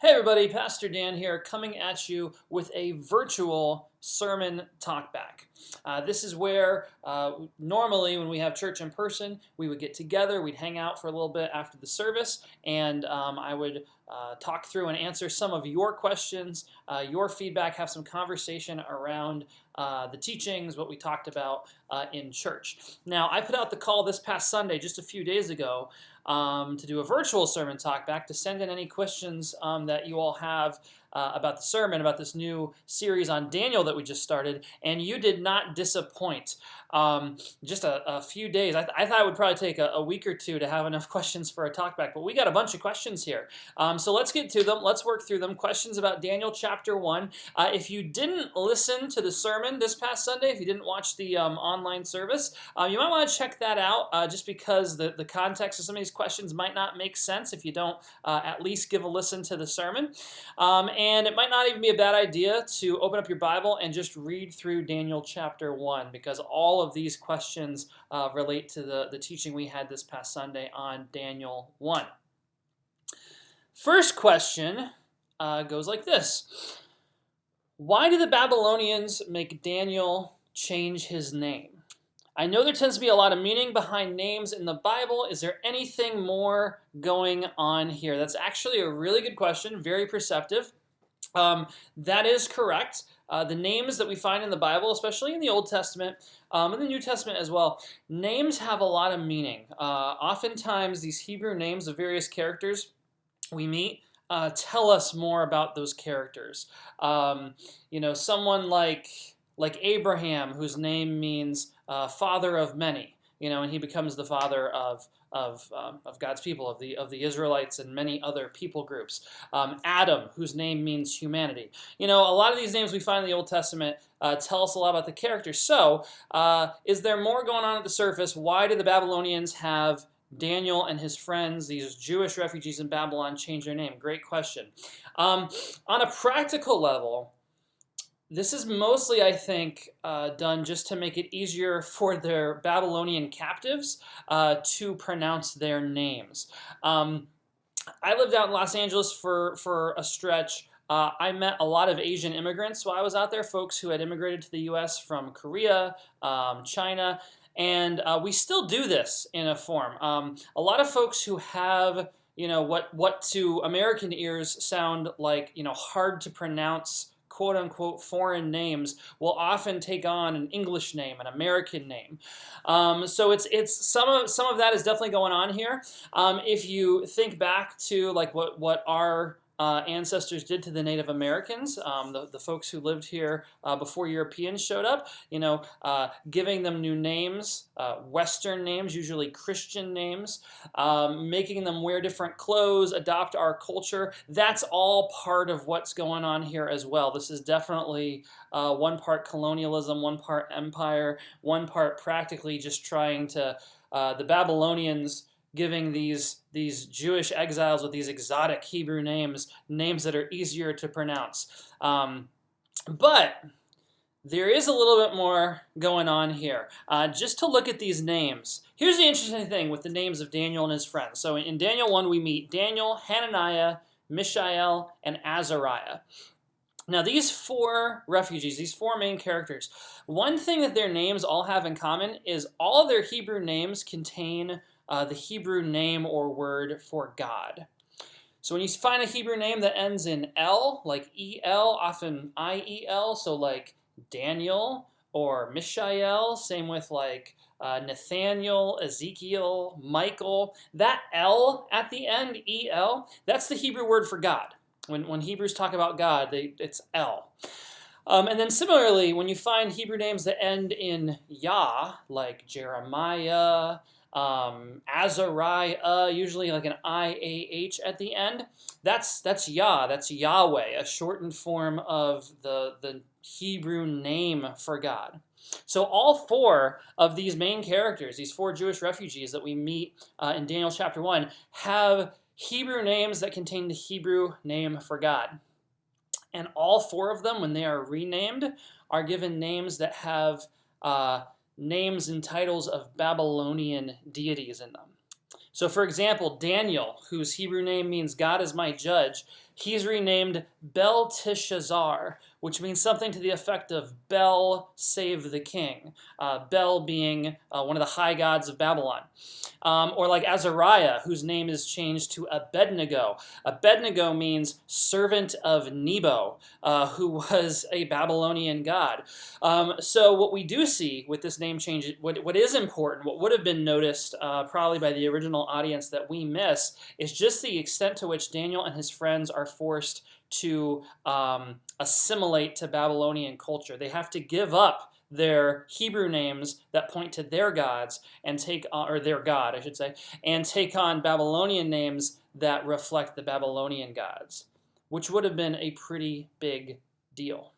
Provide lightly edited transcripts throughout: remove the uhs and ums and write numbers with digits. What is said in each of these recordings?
Hey everybody, Pastor Dan here, coming at you with a virtual Sermon Talkback. This is where normally when we have church in person, we would get together, we'd hang out for a little bit after the service, and I would talk through and answer some of your questions, your feedback, have some conversation around the teachings, what we talked about in church. Now, I put out the call this past Sunday, just a few days ago, to do a virtual sermon talkback, to send in any questions that you all have about the sermon, about this new series on Daniel that we just started, and you did not disappoint. Just a few days. I thought it would probably take a week or two to have enough questions for a talkback, but we got a bunch of questions here. So let's get to them. Let's work through them. Questions about Daniel chapter 1. If you didn't listen to the sermon this past Sunday, if you didn't watch the online service, you might want to check that out just because the context of some of these questions might not make sense if you don't at least give a listen to the sermon. And it might not even be a bad idea to open up your Bible and just read through Daniel chapter 1, because all of these questions relate to the teaching we had this past Sunday on Daniel 1. First question goes like this. Why did the Babylonians make Daniel change his name? I know there tends to be a lot of meaning behind names in the Bible. Is there anything more going on here? That's actually a really good question, very perceptive. That is correct. The names that we find in the Bible, especially in the Old Testament, and the New Testament as well, names have a lot of meaning. Oftentimes, these Hebrew names of various characters we meet tell us more about those characters. Someone like Abraham, whose name means father of many, and he becomes the father of God's people, of the Israelites and many other people groups. Adam, whose name means humanity. A lot of these names we find in the Old Testament tell us a lot about the character. So, is there more going on at the surface? Why did the Babylonians have Daniel and his friends, these Jewish refugees in Babylon, change their name? Great question. On a practical level, this is mostly, I think, done just to make it easier for their Babylonian captives to pronounce their names. I lived out in Los Angeles for a stretch. I met a lot of Asian immigrants while I was out there, folks who had immigrated to the U.S. from Korea, China, and we still do this in a form. A lot of folks who have what to American ears sound like hard to pronounce, quote-unquote foreign names, will often take on an English name, an American name. So it's some of that is definitely going on here. If you think back to like what our ancestors did to the Native Americans, the folks who lived here before Europeans showed up, giving them new names, Western names, usually Christian names, making them wear different clothes, adopt our culture. That's all part of what's going on here as well. This is definitely one part colonialism, one part empire, one part practically just trying to, the Babylonians giving these Jewish exiles with these exotic Hebrew names that are easier to pronounce. But there is a little bit more going on here. Just to look at these names, here's the interesting thing with the names of Daniel and his friends. So in Daniel 1, we meet Daniel, Hananiah, Mishael, and Azariah. Now, these four refugees, these four main characters, one thing that their names all have in common is all of their Hebrew names contain the Hebrew name or word for God. So when you find a Hebrew name that ends in L, like E-L, often I-E-L, so like Daniel or Mishael, same with like Nathaniel, Ezekiel, Michael, that L at the end, E-L, that's the Hebrew word for God. When Hebrews talk about God, it's L. And then similarly, when you find Hebrew names that end in Yah, like Jeremiah, Azariah, usually like an I-A-H at the end, that's Yah, that's Yahweh, a shortened form of the Hebrew name for God. So all four of these main characters, these four Jewish refugees that we meet in Daniel chapter 1, have Hebrew names that contain the Hebrew name for God. And all four of them, when they are renamed, are given names that have names and titles of Babylonian deities in them. So, for example, Daniel, whose Hebrew name means God is my judge, he's renamed Belteshazzar, which means something to the effect of Bel, save the king. Bel being one of the high gods of Babylon. Or like Azariah, whose name is changed to Abednego. Abednego means servant of Nebo, who was a Babylonian god. So what we do see with this name change, what is important, what would have been noticed probably by the original audience that we miss, is just the extent to which Daniel and his friends are forced to assimilate to Babylonian culture. They have to give up their Hebrew names that point to their gods and take on, or their god, I should say, and take on Babylonian names that reflect the Babylonian gods, which would have been a pretty big deal.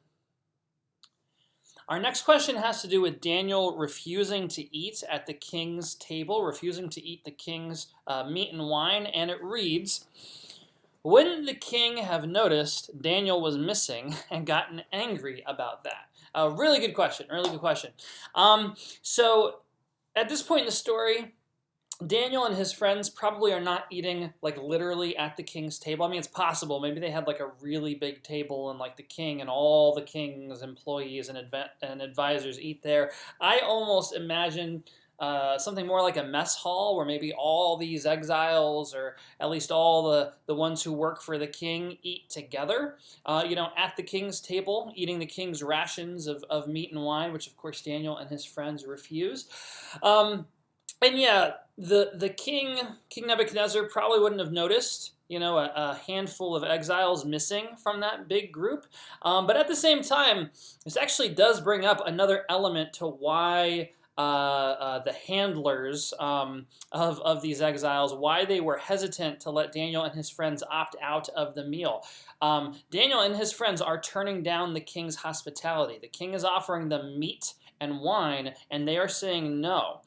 Our next question has to do with Daniel refusing to eat at the king's table, refusing to eat the king's meat and wine, and it reads, "Wouldn't the king have noticed Daniel was missing and gotten angry about that?" A really good question, really good question. So at this point in the story, Daniel and his friends probably are not eating like literally at the king's table. I mean, it's possible. Maybe they had like a really big table and like the king and all the king's employees and advisors eat there. I almost imagine something more like a mess hall where maybe all these exiles or at least all the ones who work for the king eat together, at the king's table, eating the king's rations of meat and wine, which of course Daniel and his friends refuse. And yeah, the King Nebuchadnezzar probably wouldn't have noticed, a handful of exiles missing from that big group. But at the same time, this actually does bring up another element to why the handlers of these exiles, why they were hesitant to let Daniel and his friends opt out of the meal. Daniel and his friends are turning down the king's hospitality. The king is offering them meat and wine, and they are saying no.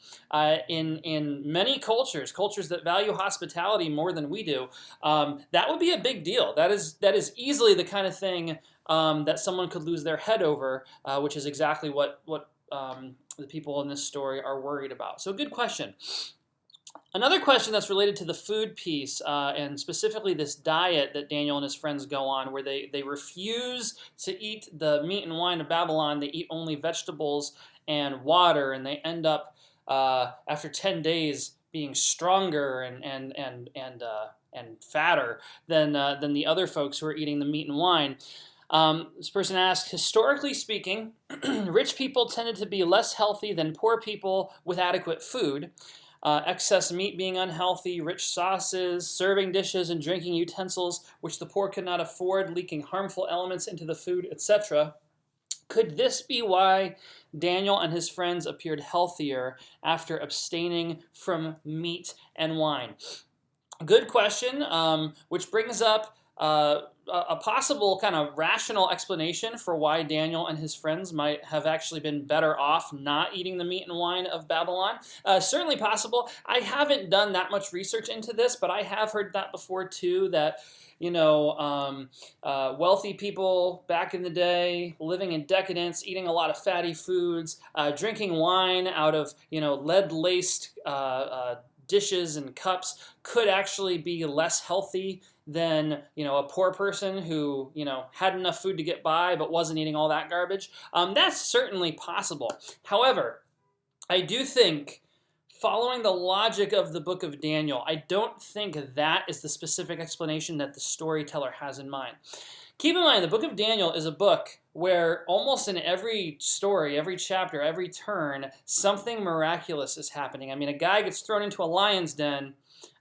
In many cultures that value hospitality more than we do, that would be a big deal. That is easily the kind of thing that someone could lose their head over, which is exactly what the people in this story are worried about. So good question. Another question that's related to the food piece, and specifically this diet that Daniel and his friends go on, where they refuse to eat the meat and wine of Babylon. They eat only vegetables and water, and they end up, after 10 days, being stronger and fatter than the other folks who are eating the meat and wine. This person asked, historically speaking, rich people tended to be less healthy than poor people with adequate food. Excess meat being unhealthy, rich sauces, serving dishes, and drinking utensils, which the poor could not afford, leaking harmful elements into the food, etc. Could this be why Daniel and his friends appeared healthier after abstaining from meat and wine? Good question, which brings up a possible kind of rational explanation for why Daniel and his friends might have actually been better off not eating the meat and wine of Babylon. Certainly possible. I haven't done that much research into this, but I have heard that before too, that wealthy people back in the day, living in decadence, eating a lot of fatty foods, drinking wine out of lead-laced dishes and cups could actually be less healthy than a poor person who had enough food to get by but wasn't eating all that garbage. That's certainly possible. However, I do think, following the logic of the book of Daniel, I don't think that is the specific explanation that the storyteller has in mind. Keep in mind, the book of Daniel is a book where almost in every story, every chapter, every turn, something miraculous is happening. I mean, a guy gets thrown into a lion's den,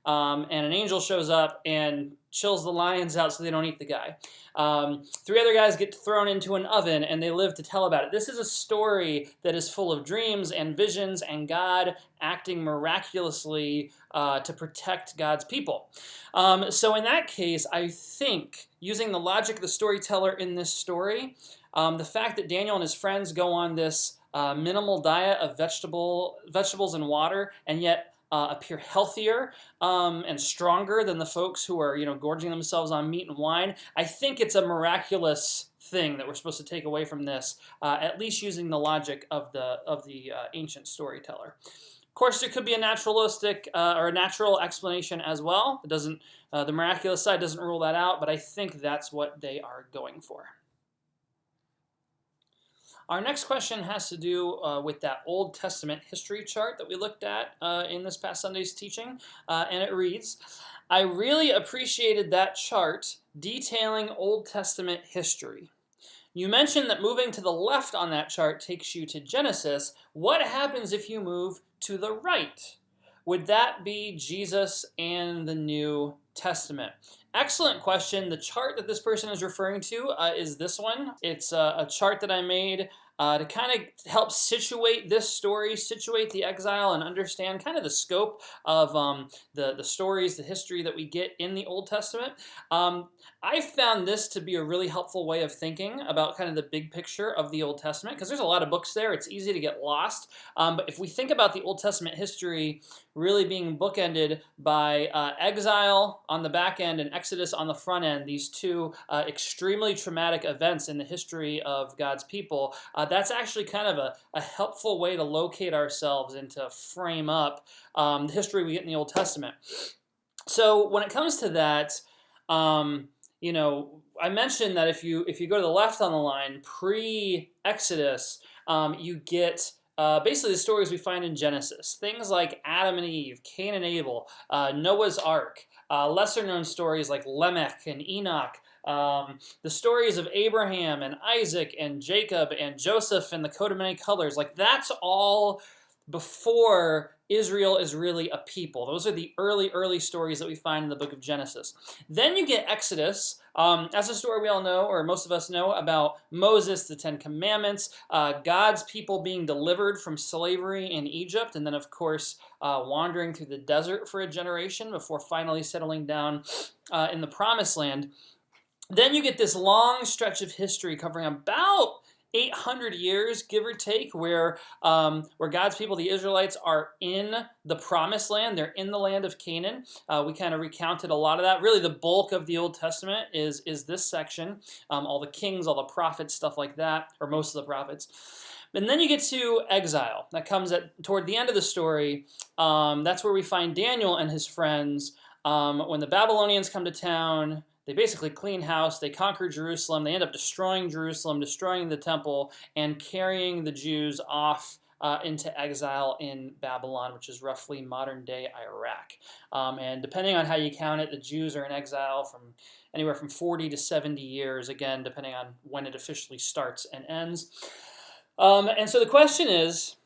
and an angel shows up and chills the lions out so they don't eat the guy. 3 other guys get thrown into an oven and they live to tell about it. This is a story that is full of dreams and visions and God acting miraculously to protect God's people. So in that case, I think, using the logic of the storyteller in this story, the fact that Daniel and his friends go on this minimal diet of vegetables and water, and yet appear healthier and stronger than the folks who are, gorging themselves on meat and wine. I think it's a miraculous thing that we're supposed to take away from this, at least using the logic of the ancient storyteller. course, there could be a naturalistic or a natural explanation as well. It doesn't. The miraculous side doesn't rule that out, but I think that's what they are going for. Our next question has to do with that Old Testament history chart that we looked at in this past Sunday's teaching, and it reads, I really appreciated that chart detailing Old Testament history. You mentioned that moving to the left on that chart takes you to Genesis. What happens if you move to the right? Would that be Jesus and the New Testament? Excellent question. The chart that this person is referring to is this one. It's a chart that I made to kind of help situate this story, situate the exile, and understand kind of the scope of the stories, the history that we get in the Old Testament. I found this to be a really helpful way of thinking about kind of the big picture of the Old Testament, because there's a lot of books there. It's easy to get lost. But if we think about the Old Testament history really being bookended by exile on the back end and Exodus on the front end, these two extremely traumatic events in the history of God's people, that's actually kind of a helpful way to locate ourselves and to frame up the history we get in the Old Testament. So when it comes to that, I mentioned that if you go to the left on the line, pre-Exodus, you get basically the stories we find in Genesis. Things like Adam and Eve, Cain and Abel, Noah's Ark, lesser-known stories like Lamech and Enoch, the stories of Abraham and Isaac and Jacob and Joseph and the coat of many colors. Like, that's all before Israel is really a people. Those are the early stories that we find in the book of Genesis. Then you get Exodus. That's a story we all know, or most of us know, about Moses, the Ten Commandments, God's people being delivered from slavery in Egypt, and then, of course, wandering through the desert for a generation before finally settling down in the Promised Land. Then you get this long stretch of history covering about 800 years, give or take, where God's people, the Israelites, are in the Promised Land. They're in the land of Canaan. We kind of recounted a lot of that. Really, the bulk of the Old Testament is this section. All the kings, all the prophets, stuff like that, or most of the prophets. And then you get to exile. That comes toward the end of the story. That's where we find Daniel and his friends. When the Babylonians come to town, they basically clean house, they conquer Jerusalem, they end up destroying Jerusalem, destroying the temple, and carrying the Jews off into exile in Babylon, which is roughly modern-day Iraq. And depending on how you count it, the Jews are in exile from anywhere from 40 to 70 years, again, depending on when it officially starts and ends. And so the question is,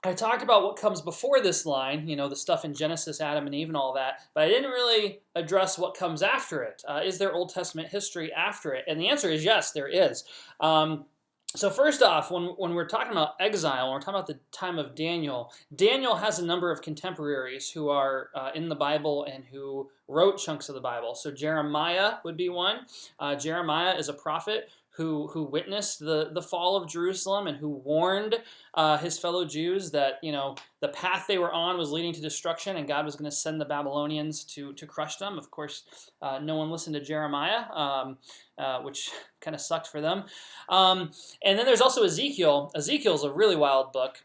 I talked about what comes before this line, the stuff in Genesis, Adam and Eve and all that, but I didn't really address what comes after it. Is there Old Testament history after it? And the answer is yes, there is. So first off, when we're talking about exile, when we're talking about the time of Daniel, Daniel has a number of contemporaries who are in the Bible and who wrote chunks of the Bible. So Jeremiah would be one. Jeremiah is a prophet who witnessed the fall of Jerusalem and who warned his fellow Jews that the path they were on was leading to destruction and God was going to send the Babylonians to crush them. Of course, no one listened to Jeremiah, which kind of sucked for them. And then there's also Ezekiel. Ezekiel's a really wild book.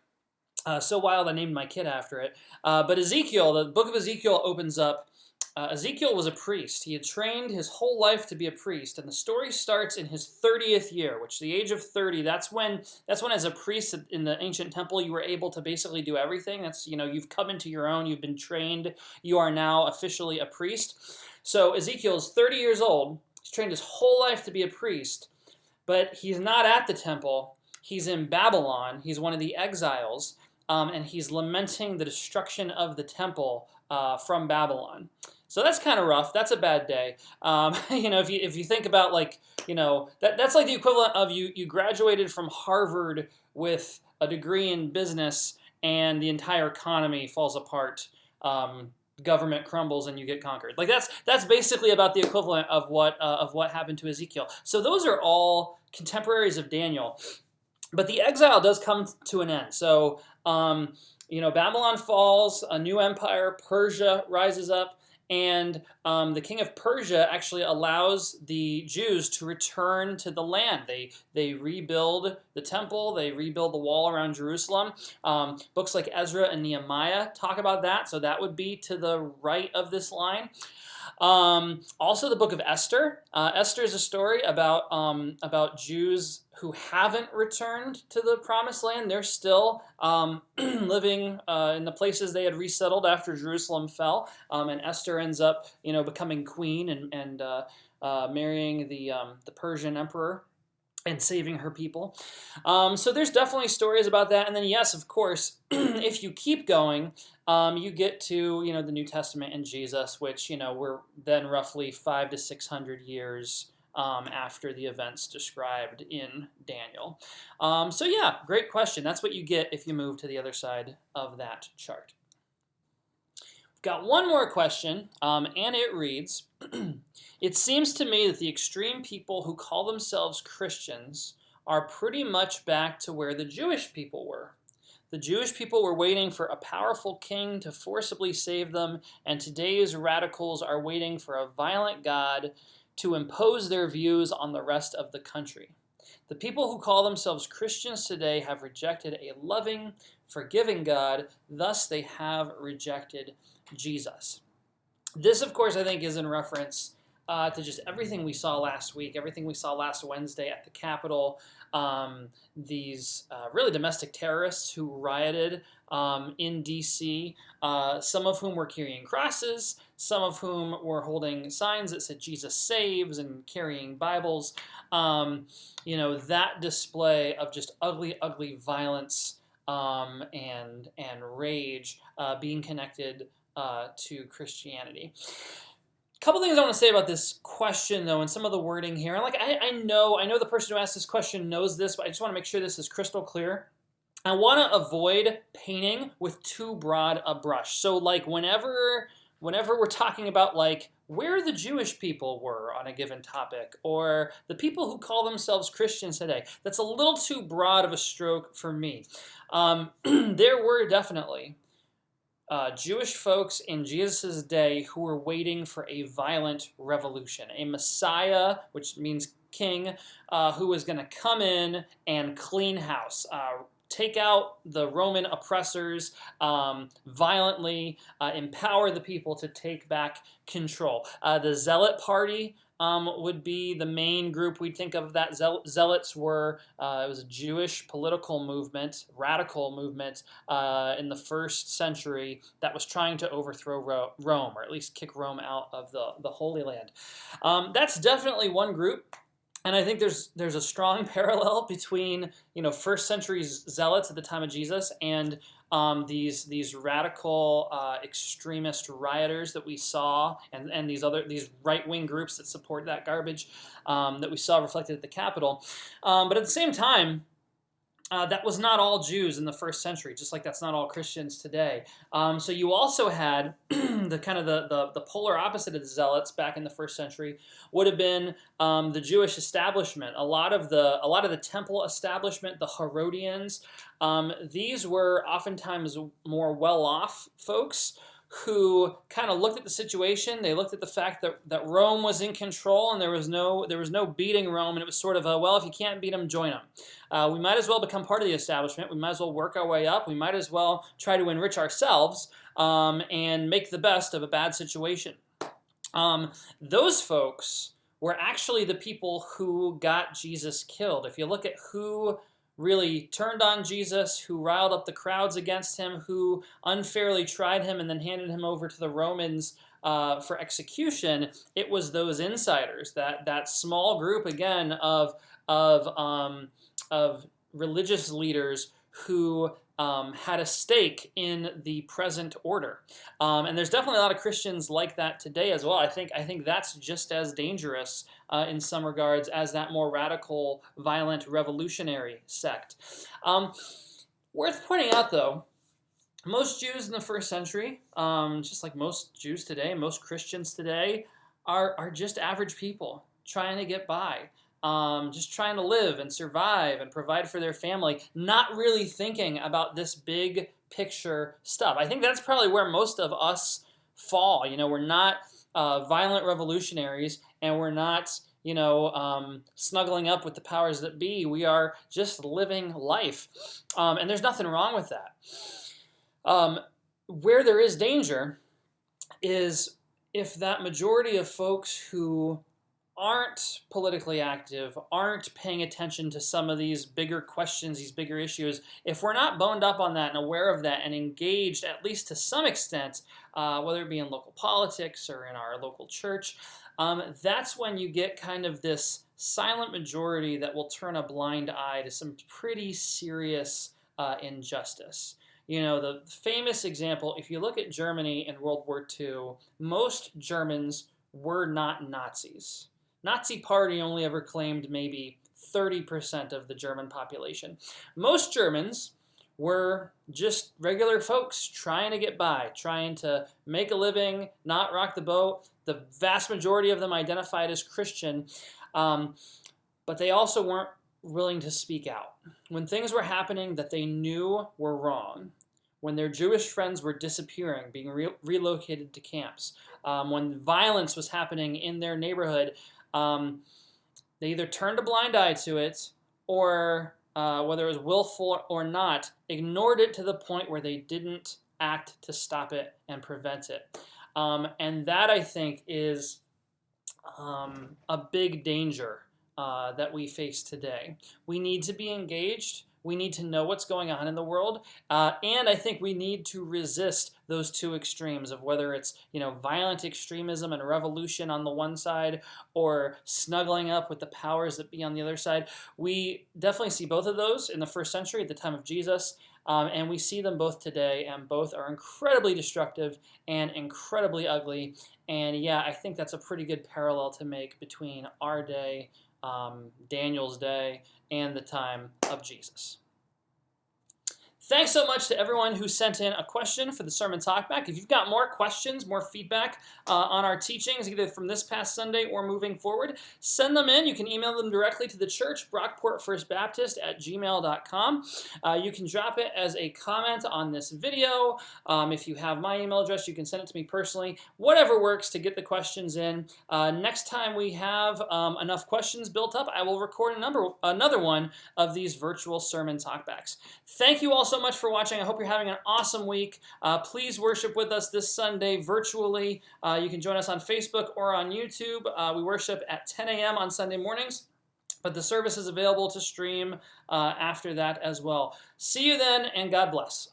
So wild I named my kid after it. But Ezekiel, the book of Ezekiel opens up. Ezekiel was a priest. He had trained his whole life to be a priest, and the story starts in his 30th year, which the age of 30, that's when as a priest in the ancient temple, you were able to basically do everything. That's, you've come into your own, you've been trained, you are now officially a priest. So Ezekiel's 30 years old, he's trained his whole life to be a priest, but he's not at the temple, he's in Babylon, he's one of the exiles, and he's lamenting the destruction of the temple from Babylon. So that's kind of rough. That's a bad day. If you think about that's like the equivalent of you graduated from Harvard with a degree in business and the entire economy falls apart. Government crumbles and you get conquered. Like that's basically about the equivalent of what happened to Ezekiel. So those are all contemporaries of Daniel. But the exile does come to an end. So Babylon falls, a new empire, Persia rises up. And the king of Persia actually allows the Jews to return to the land. They rebuild the temple, they rebuild the wall around Jerusalem. Books like Ezra and Nehemiah talk about that, so that would be to the right of this line. Also, the book of Esther. Esther is a story about Jews who haven't returned to the promised land. They're still living in the places they had resettled after Jerusalem fell. And Esther ends up, becoming queen and marrying the Persian emperor and saving her people. So there's definitely stories about that. And then, yes, of course, if you keep going, you get to, the New Testament and Jesus, which, we're then roughly 500 to 600 years after the events described in Daniel. So yeah, great question. That's what you get if you move to the other side of that chart. We've got one more question, and it reads, it seems to me that the extreme people who call themselves Christians are pretty much back to where the Jewish people were. The Jewish people were waiting for a powerful king to forcibly save them, and today's radicals are waiting for a violent God to impose their views on the rest of the country. The people who call themselves Christians today have rejected a loving, forgiving God, thus they have rejected Jesus. This, of course, I think is in reference to just everything we saw last week, everything we saw last Wednesday at the Capitol, these really domestic terrorists who rioted in D.C., some of whom were carrying crosses, some of whom were holding signs that said Jesus saves and carrying Bibles. That display of just ugly, ugly violence and rage being connected to Christianity. A couple things I want to say about this question, though, and some of the wording here. And I know the person who asked this question knows this, but I just want to make sure this is crystal clear. I want to avoid painting with too broad a brush. So, whenever we're talking about where the Jewish people were on a given topic, or the people who call themselves Christians today, that's a little too broad of a stroke for me. There were definitely Jewish folks in Jesus' day who were waiting for a violent revolution, a Messiah, which means king, who was going to come in and clean house, take out the Roman oppressors violently, empower the people to take back control. The Zealot Party would be the main group we'd think of that. Zealots were, it was a Jewish political movement, radical movement in the first century that was trying to overthrow Rome, or at least kick Rome out of the Holy Land. That's definitely one group. And I think there's a strong parallel between first century zealots at the time of Jesus and these radical extremist rioters that we saw, and these right-wing groups that support that garbage that we saw reflected at the Capitol. But at the same time, that was not all Jews in the first century, just like that's not all Christians today. So you also had the polar opposite of the Zealots back in the first century would have been the Jewish establishment. A lot of the temple establishment, the Herodians, these were oftentimes more well-off folks who kind of looked at the situation. They looked at the fact that Rome was in control and there was no beating Rome, and it was sort of if you can't beat them, join them. We might as well become part of the establishment. We might as well work our way up. We might as well try to enrich ourselves and make the best of a bad situation. Those folks were actually the people who got Jesus killed. If you look at who really turned on Jesus, who riled up the crowds against him, who unfairly tried him and then handed him over to the Romans for execution, it was those insiders, that small group again of religious leaders who had a stake in the present order. And there's definitely a lot of Christians like that today as well. I think that's just as dangerous in some regards as that more radical, violent, revolutionary sect. Worth pointing out, though, most Jews in the first century, just like most Jews today, most Christians today, are just average people trying to get by. Just trying to live and survive and provide for their family, not really thinking about this big picture stuff. I think that's probably where most of us fall. We're not violent revolutionaries, and we're not, snuggling up with the powers that be. We are just living life. And there's nothing wrong with that. Where there is danger is if that majority of folks who aren't politically active, aren't paying attention to some of these bigger questions, these bigger issues, if we're not boned up on that and aware of that and engaged, at least to some extent, whether it be in local politics or in our local church, that's when you get kind of this silent majority that will turn a blind eye to some pretty serious injustice. The famous example, if you look at Germany in World War II, most Germans were not Nazis. Nazi Party only ever claimed maybe 30% of the German population. Most Germans were just regular folks trying to get by, trying to make a living, not rock the boat. The vast majority of them identified as Christian, but they also weren't willing to speak out. When things were happening that they knew were wrong, when their Jewish friends were disappearing, being relocated to camps, when violence was happening in their neighborhood, they either turned a blind eye to it or, whether it was willful or not, ignored it to the point where they didn't act to stop it and prevent it. And that, I think, is a big danger that we face today. We need to be engaged. We need to know what's going on in the world, and I think we need to resist those two extremes of whether it's violent extremism and revolution on the one side, or snuggling up with the powers that be on the other side. We definitely see both of those in the first century at the time of Jesus, and we see them both today, and both are incredibly destructive and incredibly ugly. And yeah, I think that's a pretty good parallel to make between our day, Daniel's day, and the time of Jesus. Thanks so much to everyone who sent in a question for the Sermon Talkback. If you've got more questions, more feedback on our teachings, either from this past Sunday or moving forward, send them in. You can email them directly to the church, brockportfirstbaptist@gmail.com. You can drop it as a comment on this video. If you have my email address, you can send it to me personally. Whatever works to get the questions in. Next time we have enough questions built up, I will record another one of these virtual Sermon Talkbacks. Thank you all so much for watching. I hope you're having an awesome week. Please worship with us this Sunday virtually. You can join us on Facebook or on YouTube. We worship at 10 a.m. on Sunday mornings, but the service is available to stream after that as well. See you then, and God bless.